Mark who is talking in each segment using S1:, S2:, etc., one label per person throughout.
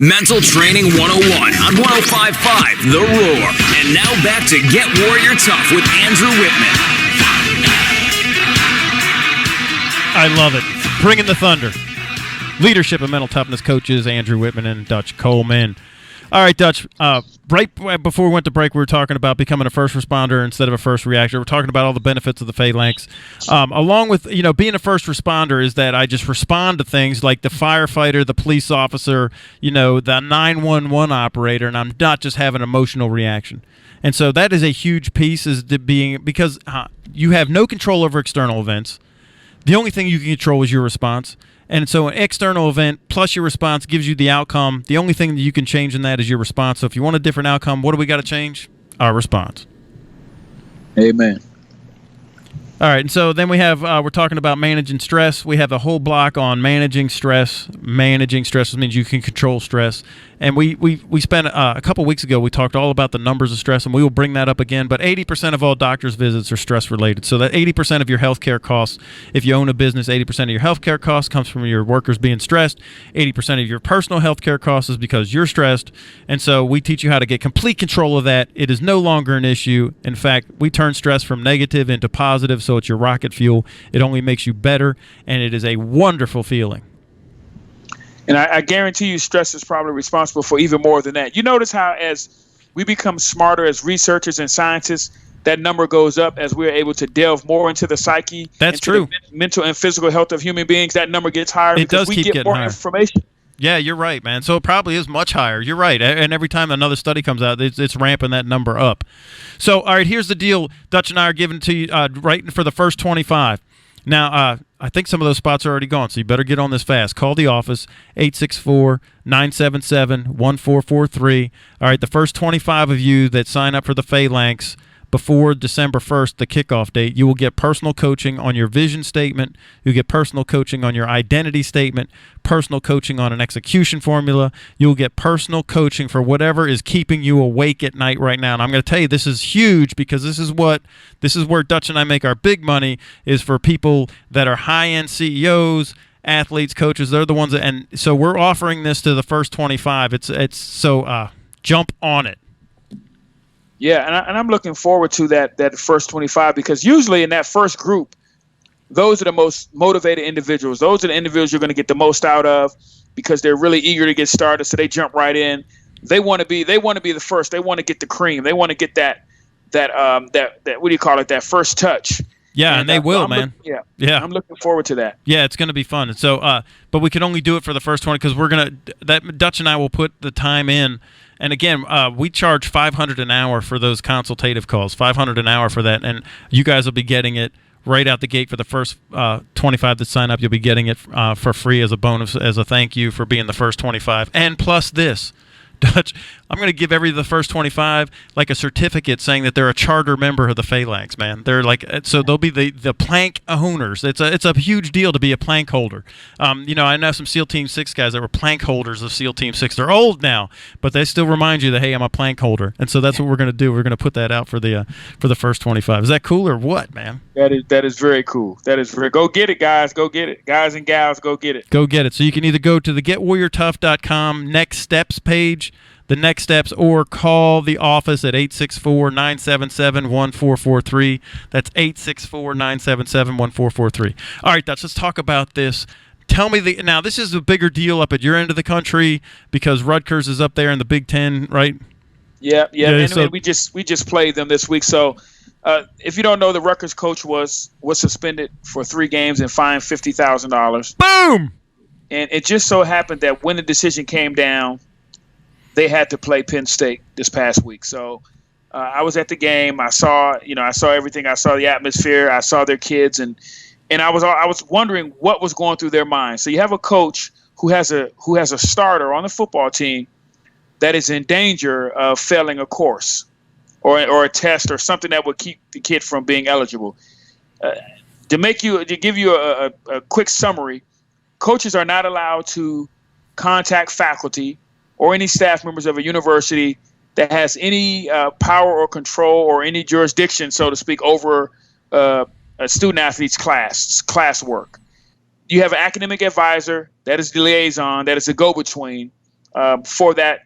S1: Mental Training 101 on 105.5 The Roar. And now back to Get Warrior Tough with Andrew Wittman.
S2: I love it. Bringing the thunder. Leadership and mental toughness coaches, Andrew Wittman and Dutch Coleman. All right, Dutch, right before we went to break, we were talking about becoming a first responder instead of a first reactor. We're talking about all the benefits of the phalanx. Along with, being a first responder is that I just respond to things like the firefighter, the police officer, the 911 operator, and I'm not just having an emotional reaction. And so that is a huge piece because you have no control over external events. The only thing you can control is your response. And so an external event plus your response gives you the outcome. The only thing that you can change in that is your response. So if you want a different outcome, what do we got to change? Our response.
S3: Amen.
S2: All right, and so then we have we're talking about managing stress. We have a whole block on managing stress. Managing stress means you can control stress. And we spent a couple weeks ago, we talked all about the numbers of stress, and we will bring that up again. But 80% of all doctors' visits are stress-related. So that 80% of your healthcare costs, if you own a business, 80% of your healthcare costs comes from your workers being stressed. 80% of your personal healthcare costs is because you're stressed. And so we teach you how to get complete control of that. It is no longer an issue. In fact, we turn stress from negative into positive, so it's your rocket fuel. It only makes you better, and it is a wonderful feeling.
S3: And I guarantee you stress is probably responsible for even more than that. You notice how as we become smarter as researchers and scientists, that number goes up as we're able to delve more into the psyche.
S2: That's true.
S3: The mental and physical health of human beings. That number gets higher because we get more information.
S2: Yeah, you're right, man. So it probably is much higher. You're right. And every time another study comes out, it's ramping that number up. So, all right, here's the deal. Dutch and I are giving it to you right for the first 25. Now, I think some of those spots are already gone, so you better get on this fast. Call the office, 864-977-1443. All right, the first 25 of you that sign up for the phalanx before December 1st, the kickoff date, you will get personal coaching on your vision statement. You'll get personal coaching on your identity statement, personal coaching on an execution formula. You'll get personal coaching for whatever is keeping you awake at night right now. And I'm going to tell you, this is huge because this is where Dutch and I make our big money, is for people that are high-end CEOs, athletes, coaches. They're the ones and so we're offering this to the first 25. So jump on it.
S3: Yeah, and I'm looking forward to that first 25 because usually in that first group, those are the most motivated individuals. Those are the individuals you're going to get the most out of because they're really eager to get started, so they jump right in. They want to be the first. They want to get the cream. They want to get that what do you call it? That first touch.
S2: Yeah, and they will, man.
S3: Yeah. I'm looking forward to that.
S2: Yeah, it's going to be fun. And so, but we can only do it for the first 20 because Dutch and I will put the time in. And again, we charge $500 an hour for those consultative calls, $500 an hour for that. And you guys will be getting it right out the gate for the first 25 that sign up. You'll be getting it for free as a bonus, as a thank you for being the first 25. And plus this, Dutch, I'm going to give the first 25 like a certificate saying that they're a charter member of the phalanx, man. They're so they'll be the plank owners. It's a huge deal to be a plank holder. I know some SEAL Team 6 guys that were plank holders of SEAL Team 6. They're old now, but they still remind you that, hey, I'm a plank holder. And so that's what we're going to do. We're going to put that out for the first 25. Is that cool or what, man?
S3: That is very cool. Go get it, guys. Go get it. Guys and gals, go get it.
S2: Go get it. So you can either go to the getwarriortough.com next steps page, the next steps, or call the office at 864-977-1443. That's 864-977-1443. All right, let's talk about this. Tell me now this is a bigger deal up at your end of the country because Rutgers is up there in the Big Ten, right?
S3: Yeah. And we just played them this week. So if you don't know, the Rutgers coach was suspended for 3 games and fined $50,000.
S2: Boom!
S3: And it just so happened that when the decision came down, they had to play Penn State this past week. So I was at the game. I saw everything. I saw the atmosphere. I saw their kids, and I was wondering what was going through their minds. So you have a coach who has a starter on the football team that is in danger of failing a course or a test or something that would keep the kid from being eligible. To give you a quick summary, coaches are not allowed to contact faculty or any staff members of a university that has any power or control or any jurisdiction, so to speak, over a student-athlete's classwork. You have an academic advisor that is the liaison, that is a go-between, for that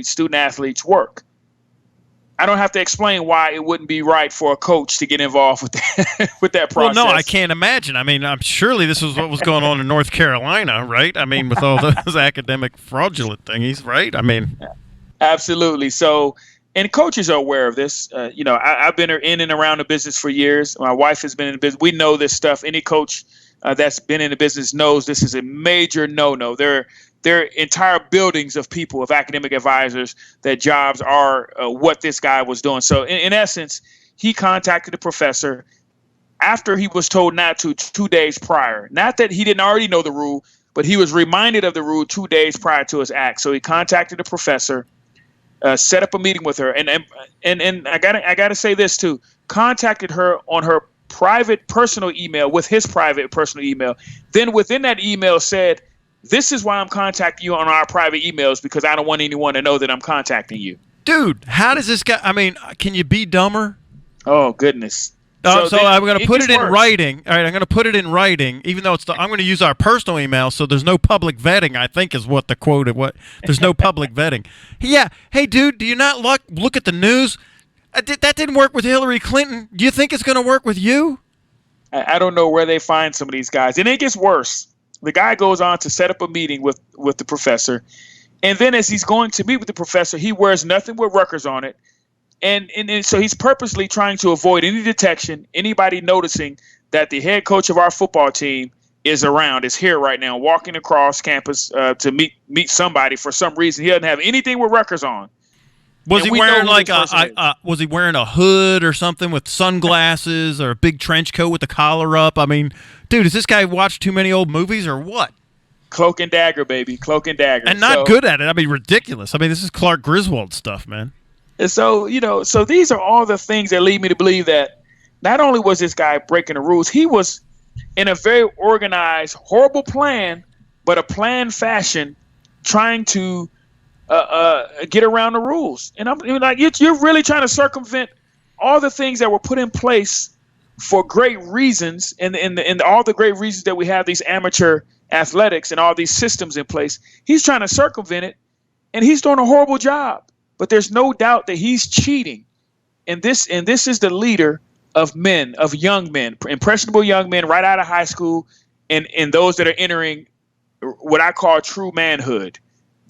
S3: student athlete's work. I don't have to explain why it wouldn't be right for a coach to get involved with that process.
S2: Well, no, I can't imagine. I mean, surely this was what was going on in North Carolina, right? I mean, with all those academic fraudulent thingies, right? I mean,
S3: absolutely. So, and coaches are aware of this. I've been in and around the business for years. My wife has been in the business. We know this stuff. Any coach that's been in the business knows this is a major no-no. There are entire buildings of people, of academic advisors, that jobs are what this guy was doing. So in essence, he contacted the professor after he was told not to 2 days prior. Not that he didn't already know the rule, but he was reminded of the rule 2 days prior to his act. So he contacted the professor, set up a meeting with her. And I gotta say this too, contacted her on her private personal email with his private personal email. Then within that email said, "This is why I'm contacting you on our private emails, because I don't want anyone to know that I'm contacting you."
S2: Dude, how does this guy? I mean, can you be dumber?
S3: Oh goodness!
S2: So I'm going to put it in
S3: worse.
S2: writing. All right, I'm going to put it in writing, even though I'm going to use our personal email, so there's no public vetting. I think is what the quote. There's no public vetting. Yeah. Hey, dude, do you not look at the news? That didn't work with Hillary Clinton. Do you think it's going to work with you?
S3: I don't know where they find some of these guys, and it gets worse. The guy goes on to set up a meeting with the professor. And then as he's going to meet with the professor, he wears nothing with Rutgers on it. And so he's purposely trying to avoid any detection, anybody noticing that the head coach of our football team is around, is here right now, walking across campus to meet somebody for some reason. He doesn't have anything with Rutgers on.
S2: Was he wearing was he wearing a hood or something with sunglasses or a big trench coat with the collar up? I mean, dude, has this guy watched too many old movies or what?
S3: Cloak and dagger, baby. Cloak and dagger.
S2: And not good at it. I mean, ridiculous. I mean, this is Clark Griswold stuff, man.
S3: And so, so these are all the things that lead me to believe that not only was this guy breaking the rules, he was in a very organized, horrible plan, but a planned fashion trying to get around the rules. And I'm like, you're really trying to circumvent all the things that were put in place for great reasons, and all the great reasons that we have these amateur athletics and all these systems in place. He's trying to circumvent it, and he's doing a horrible job. But there's no doubt that he's cheating. And this is the leader of men, of young men, impressionable young men right out of high school, and those that are entering what I call true manhood.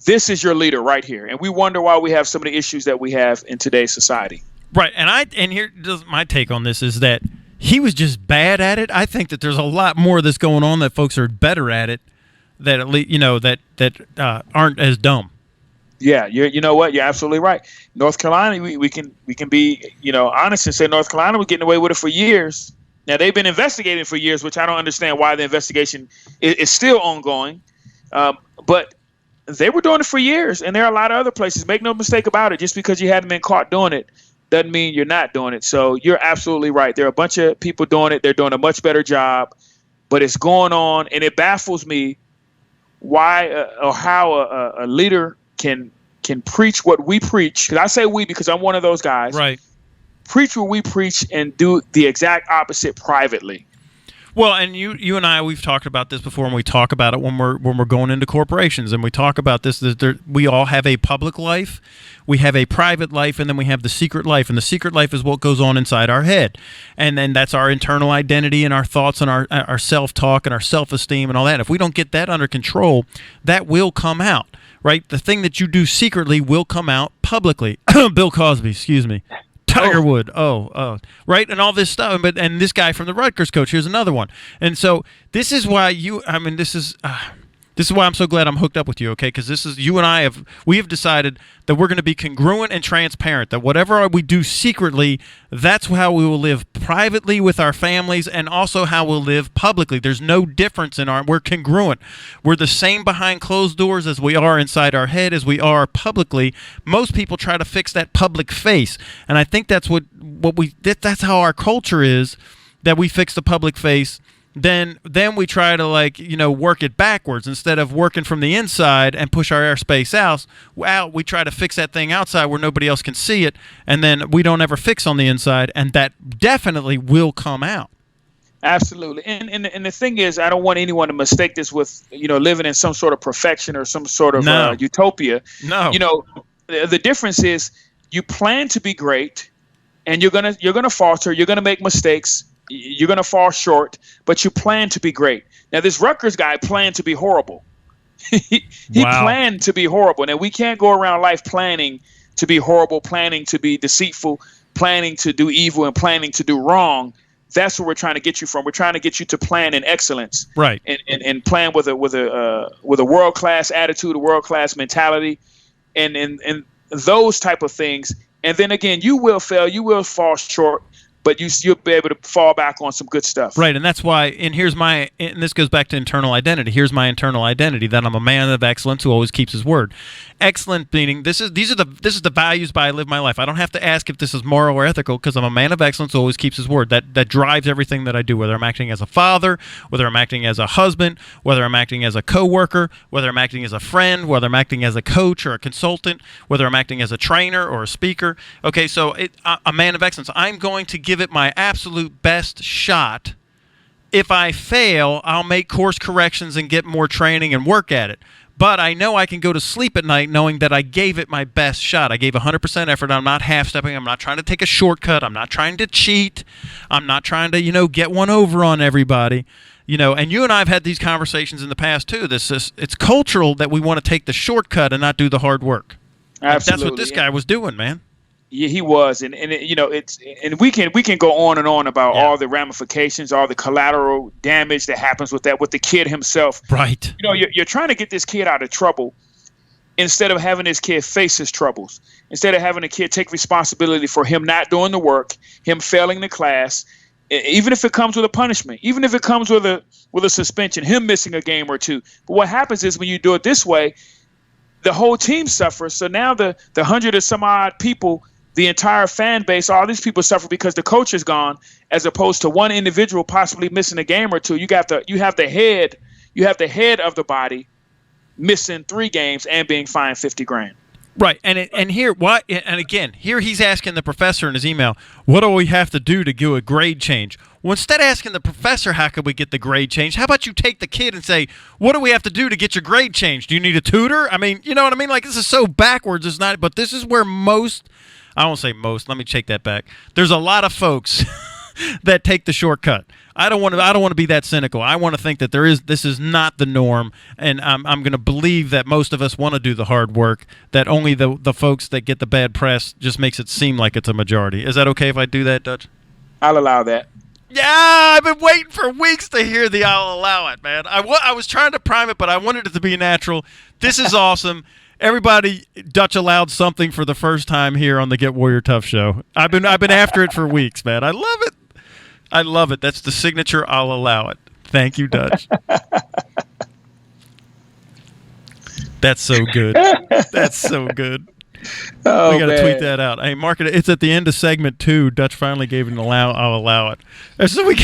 S3: This is your leader right here. And we wonder why we have some of the issues that we have in today's society.
S2: Right. And here my take on this is that he was just bad at it. I think that there's a lot more of this going on, that folks are better at it, that at least, that aren't as dumb.
S3: Yeah, you know what? You're absolutely right. North Carolina, we can be honest and say North Carolina was getting away with it for years. Now they've been investigating for years, which I don't understand why the investigation is still ongoing. But they were doing it for years, and there are a lot of other places. Make no mistake about it. Just because you haven't been caught doing it doesn't mean you're not doing it. So you're absolutely right. There are a bunch of people doing it. They're doing a much better job, but it's going on, and it baffles me why or how a leader can preach what we preach. Because I say we because I'm one of those guys.
S2: Right.
S3: Preach what we preach and do the exact opposite privately.
S2: Well, and you and I, we've talked about this before, and we talk about it when we're going into corporations, and we talk about this. We all have a public life, we have a private life, and then we have the secret life. And the secret life is what goes on inside our head, and then that's our internal identity and our thoughts and our self-talk and our self-esteem and all that. If we don't get that under control, that will come out. Right? The thing that you do secretly will come out publicly. Bill Cosby, excuse me. Tiger Wood, right, and all this stuff. And this guy from the Rutgers Coach, here's another one. And so this is why this is why I'm so glad I'm hooked up with you, okay? Because this is you and I have decided that we're going to be congruent and transparent. That whatever we do secretly, that's how we will live privately with our families, and also how we'll live publicly. There's no difference we're congruent. We're the same behind closed doors as we are inside our head, as we are publicly. Most people try to fix that public face, and I think that's that's how our culture is. That we fix the public face. Then we try to work it backwards instead of working from the inside and push our airspace out. We try to fix that thing outside where nobody else can see it, and then we don't ever fix on the inside, and that definitely will come out.
S3: Absolutely. And the thing is, I don't want anyone to mistake this with, living in some sort of perfection or some sort of
S2: No.
S3: utopia.
S2: No.
S3: The difference is you plan to be great, and you're gonna falter, you're gonna make mistakes, you're gonna fall short, but you plan to be great. Now, this Rutgers guy planned to be horrible. he
S2: Wow.
S3: planned to be horrible. Now, we can't go around life planning to be horrible, planning to be deceitful, planning to do evil, and planning to do wrong. That's where we're trying to get you from. We're trying to get you to plan in excellence,
S2: right?
S3: And plan with a world-class attitude, a world-class mentality, and those type of things. And then again, you will fail, you will fall short, but you'll be able to fall back on some good stuff.
S2: Right, and that's why. And this goes back to internal identity. Here's my internal identity: that I'm a man of excellence who always keeps his word. Excellent meaning this is the values by I live my life. I don't have to ask if this is moral or ethical because I'm a man of excellence who always keeps his word. That drives everything that I do. Whether I'm acting as a father, whether I'm acting as a husband, whether I'm acting as a coworker, whether I'm acting as a friend, whether I'm acting as a coach or a consultant, whether I'm acting as a trainer or a speaker. Okay, so a man of excellence. I'm going to give it my absolute best shot. If I fail, I'll make course corrections and get more training and work at it. But I know I can go to sleep at night knowing that I gave it my best shot. I gave 100% effort. I'm not half-stepping. I'm not trying to take a shortcut. I'm not trying to cheat. I'm not trying to, get one over on everybody. And you and I have had these conversations in the past too. It's cultural that we want to take the shortcut and not do the hard work.
S3: Absolutely.
S2: That's what this guy was doing, man.
S3: Yeah, he was, and we can go on and on about all the ramifications, all the collateral damage that happens with that, with the kid himself.
S2: Right.
S3: You're trying to get this kid out of trouble instead of having this kid face his troubles. Instead of having a kid take responsibility for him not doing the work, him failing the class, even if it comes with a punishment, even if it comes with a suspension, him missing a game or two. But what happens is when you do it this way, the whole team suffers. So now the 100 or some odd people, the entire fan base, all these people suffer because the coach is gone, as opposed to one individual possibly missing a game or two. You have the head of the body missing 3 games and being fined $50,000.
S2: Right, and here he's asking the professor in his email, what do we have to do to do a grade change? Well, instead of asking the professor how could we get the grade change, how about you take the kid and say, what do we have to do to get your grade changed? Do you need a tutor? I mean, you know what I mean? Like, this is so backwards. It's not, but this is where I won't say most. Let me take that back. There's a lot of folks that take the shortcut. I don't want to be that cynical. I want to think that this is not the norm, and I'm going to believe that most of us want to do the hard work. That only the folks that get the bad press just makes it seem like it's a majority. Is that okay if I do that, Dutch?
S3: I'll allow that.
S2: Yeah, I've been waiting for weeks to hear the I'll allow it, man. I was trying to prime it, but I wanted it to be natural. This is awesome. Everybody, Dutch allowed something for the first time here on the Get Warrior Tough show. I've been after it for weeks, man. I love it. I love it. That's the signature. I'll allow it. Thank you, Dutch. That's so good. That's so good.
S3: Oh,
S2: we got to
S3: man.
S2: tweet that out. Hey, mark it. It's at the end of segment 2. Dutch finally gave an I'll allow it. So we.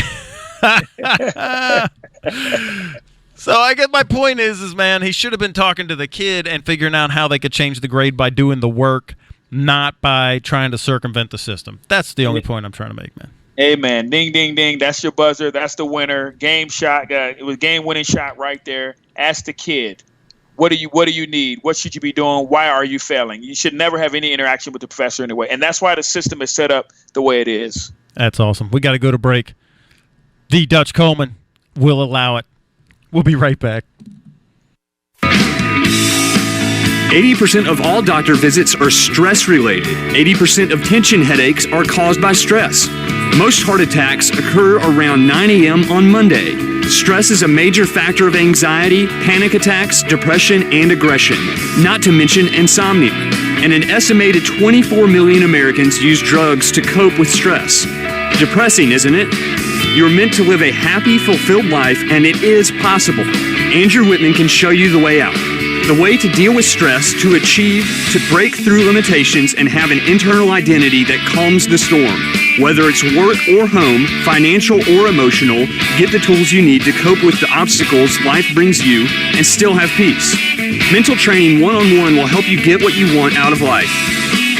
S2: So I guess my point is, man, he should have been talking to the kid and figuring out how they could change the grade by doing the work, not by trying to circumvent the system. That's the only point I'm trying to make, man.
S3: Amen. Ding, ding, ding. That's your buzzer. That's the winner. Game shot. It was game-winning shot right there. Ask the kid, what do you need? What should you be doing? Why are you failing? You should never have any interaction with the professor anyway. And that's why the system is set up the way it is. That's
S2: awesome. We got to go to break. The Dutch Coleman will allow it. We'll be right back.
S1: 80% of all doctor visits are stress-related. 80% of tension headaches are caused by stress. Most heart attacks occur around 9 a.m. on Monday. Stress is a major factor of anxiety, panic attacks, depression, and aggression, not to mention insomnia. And an estimated 24 million Americans use drugs to cope with stress. Depressing, isn't it? You're meant to live a happy, fulfilled life, and it is possible. Andrew Wittman can show you the way out. The way to deal with stress, to achieve, to break through limitations, and have an internal identity that calms the storm. Whether it's work or home, financial or emotional, get the tools you need to cope with the obstacles life brings you and still have peace. Mental Training One-on-One will help you get what you want out of life.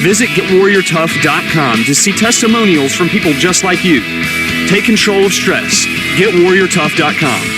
S1: Visit GetWarriorTough.com to see testimonials from people just like you. Take control of stress. GetWarriorTough.com.